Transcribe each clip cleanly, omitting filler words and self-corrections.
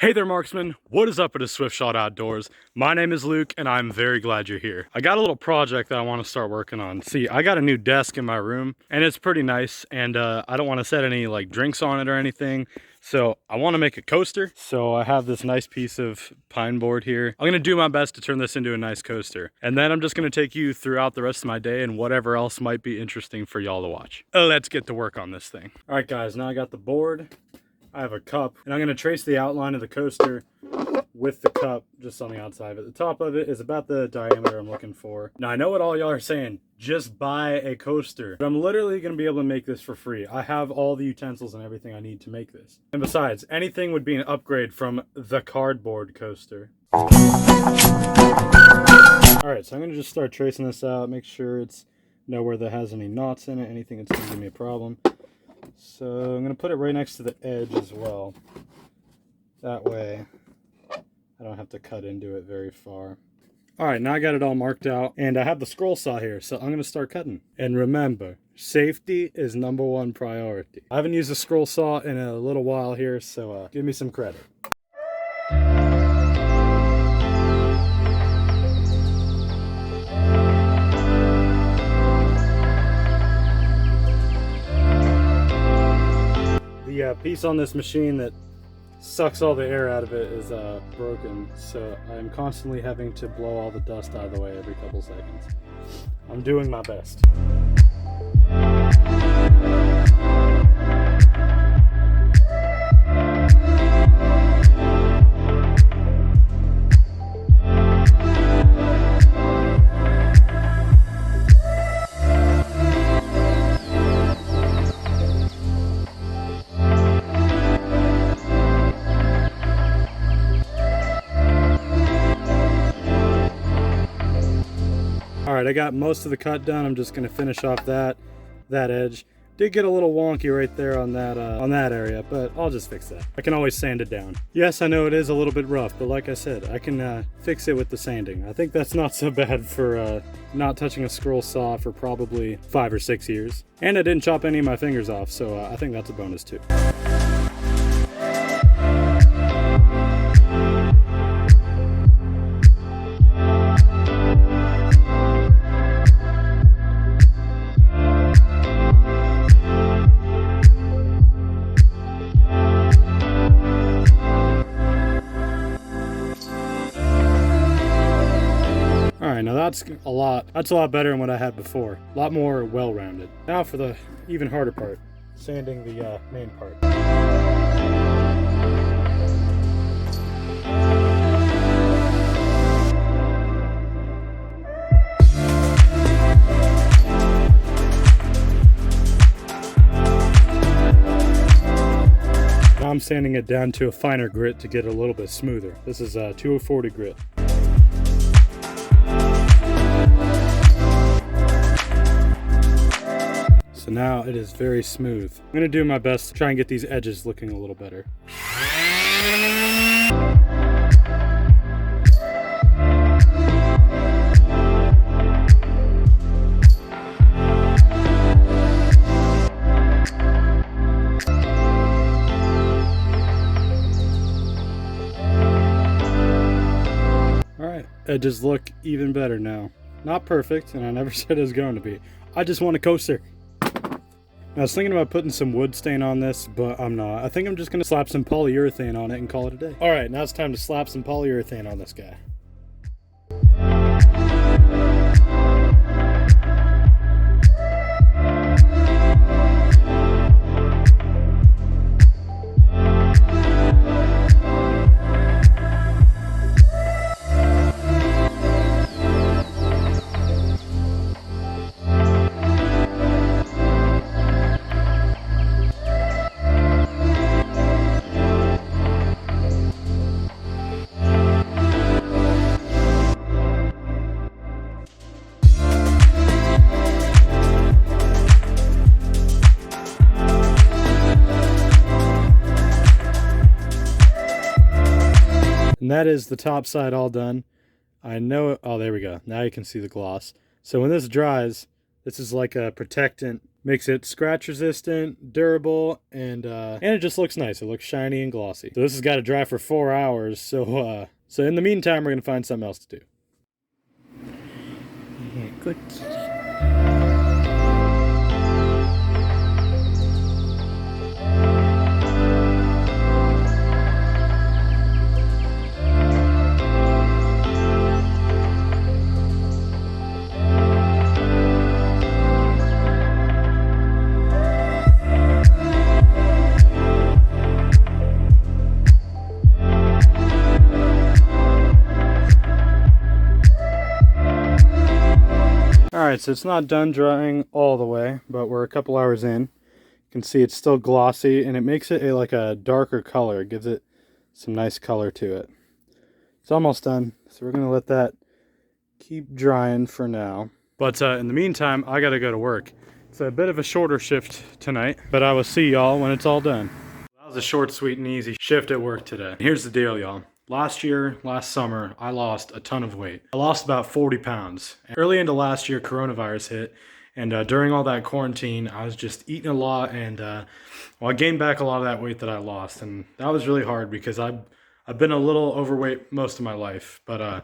Hey there, marksman. What is up at SwiftShot Outdoors? My name is Luke, and I'm very glad you're here. I got a little project that I want to start working on. See, I got a new desk in my room, and it's pretty nice, and I don't want to set any like drinks on it or anything, so I want to make a coaster. So I have this nice piece of pine board here. I'm going to do my best to turn this into a nice coaster, and then I'm just going to take you throughout the rest of my day and whatever else might be interesting for y'all to watch. Let's get to work on this thing. All right, guys, now I got the board. I have a cup, and I'm going to trace the outline of the coaster with the cup just on the outside of it. The top of it is about the diameter I'm looking for. Now, I know what all y'all are saying, just buy a coaster. But I'm literally going to be able to make this for free. I have all the utensils and everything I need to make this. And besides, anything would be an upgrade from the cardboard coaster. Alright, so I'm going to just start tracing this out, make sure it's nowhere that has any knots in it, anything that's going to give me a problem. So I'm going to put it right next to the edge as well. That way I don't have to cut into it very far. Alright, now I got it all marked out, and I have the scroll saw here, so I'm going to start cutting. And remember, safety is #1 priority. I haven't used a scroll saw in a little while here, so give me some credit. The piece on this machine that sucks all the air out of it is broken, so I'm constantly having to blow all the dust out of the way every couple seconds. I'm doing my best. Alright, I got most of the cut done. I'm just going to finish off that edge. Did get a little wonky right there on that area, but I'll just fix that. I can always sand it down. Yes, I know it is a little bit rough, but like I said, I can fix it with the sanding. I think that's not so bad for not touching a scroll saw for probably 5 or 6 years. And I didn't chop any of my fingers off, so I think that's a bonus too. Alright, now that's a lot better than what I had before. A lot more well-rounded. Now for the even harder part, sanding the main part. Now I'm sanding it down to a finer grit to get it a little bit smoother. This is a 240 grit. So now it is very smooth. I'm going to do my best to try and get these edges looking a little better. Alright, edges look even better now. Not perfect, and I never said it was going to be. I just want a coaster. I was thinking about putting some wood stain on this, but I'm not. I think I'm just going to slap some polyurethane on it and call it a day. Alright, now it's time to slap some polyurethane on this guy. And that is the top side all done. I know, oh, there we go. Now you can see the gloss. So when this dries, this is like a protectant Makes it scratch resistant, durable, and it just looks nice. It looks shiny and glossy. So this has got to dry for 4 hours. So in the meantime, we're gonna find something else to do. Yeah, good kitty. Alright, so it's not done drying all the way, but we're a couple hours in. You can see it's still glossy, and it makes it like a darker color. It gives it some nice color to it. It's almost done, so we're going to let that keep drying for now. But in the meantime, I got to go to work. It's a bit of a shorter shift tonight, but I will see y'all when it's all done. That was a short, sweet, and easy shift at work today. Here's the deal, y'all. Last summer, I lost a ton of weight. I lost about 40 pounds. Early into last year, coronavirus hit, and during all that quarantine, I was just eating a lot, and I gained back a lot of that weight that I lost, and that was really hard because I've been a little overweight most of my life, but I'm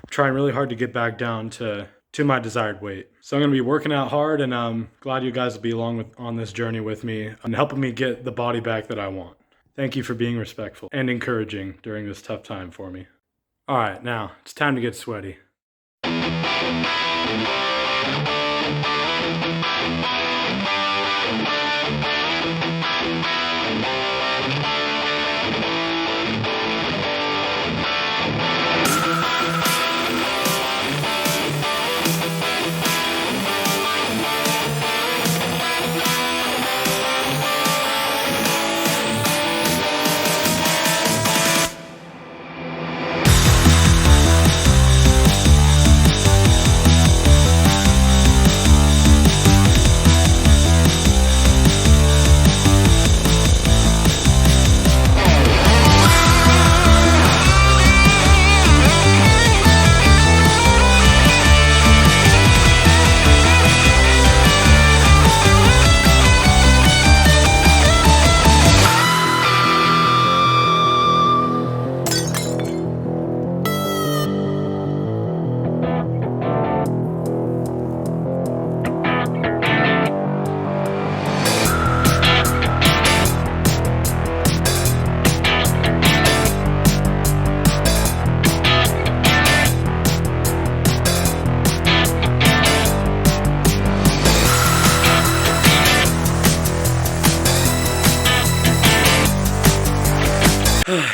trying really hard to get back down to my desired weight. So I'm going to be working out hard, and I'm glad you guys will be along on this journey with me and helping me get the body back that I want. Thank you for being respectful and encouraging during this tough time for me. All right, now it's time to get sweaty.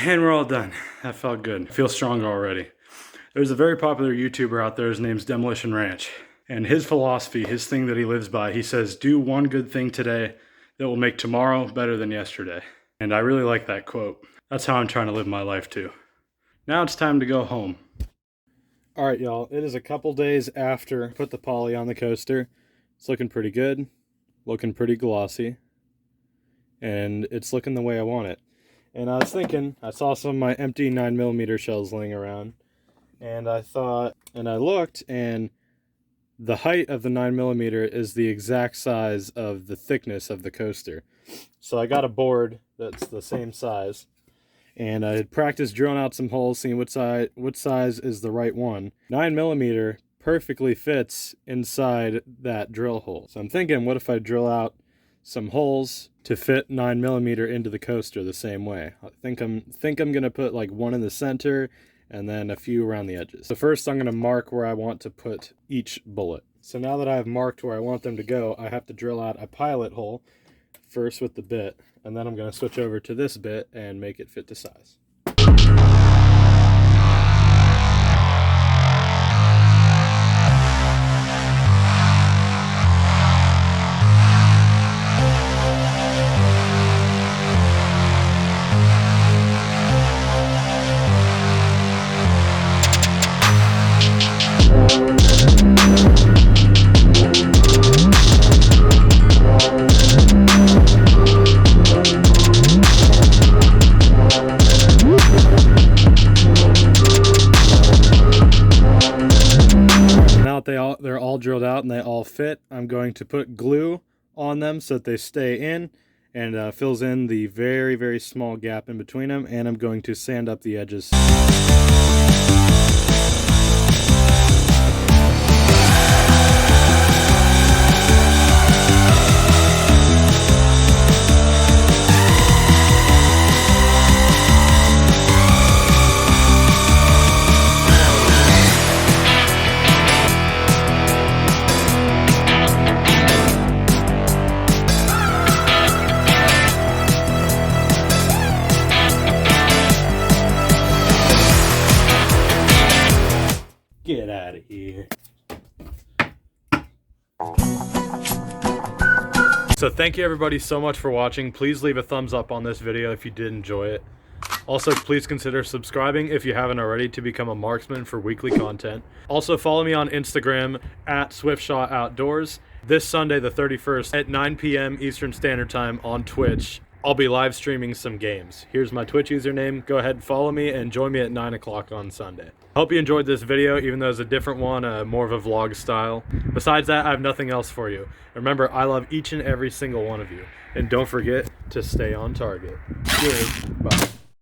And we're all done. That felt good. I feel stronger already. There's a very popular YouTuber out there. His name's Demolition Ranch. And his philosophy, his thing that he lives by, he says, do one good thing today that will make tomorrow better than yesterday. And I really like that quote. That's how I'm trying to live my life too. Now it's time to go home. All right, y'all. It is a couple days after I put the poly on the coaster. It's looking pretty good. Looking pretty glossy. And it's looking the way I want it. And I was thinking, I saw some of my empty 9mm shells laying around, and I thought, and I looked, and the height of the 9mm is the exact size of the thickness of the coaster. So I got a board that's the same size, and I had practiced drilling out some holes, seeing what size is the right one. 9mm perfectly fits inside that drill hole. So I'm thinking, what if I drill out some holes to fit 9mm into the coaster the same way? I think I'm gonna put like one in the center and then a few around the edges. So first I'm gonna mark where I want to put each bullet. So now that I've marked where I want them to go, I have to drill out a pilot hole first with the bit, and then I'm gonna switch over to this bit and make it fit to size. They're all drilled out and they all fit, I'm going to put glue on them so that they stay in, and fills in the very, very small gap in between them. And I'm going to sand up the edges. Get out of here. So thank you everybody so much for watching. Please leave a thumbs up on this video if you did enjoy it. Also, please consider subscribing if you haven't already to become a marksman for weekly content. Also, follow me on Instagram at SwiftShot Outdoors. This Sunday, the 31st at 9 p.m. Eastern Standard Time on Twitch, I'll be live streaming some games. Here's my Twitch username. Go ahead and follow me and join me at 9 o'clock on Sunday. Hope you enjoyed this video, even though it's a different one, more of a vlog style. Besides that, I have nothing else for you. Remember, I love each and every single one of you. And don't forget to stay on target. Cheers. Bye.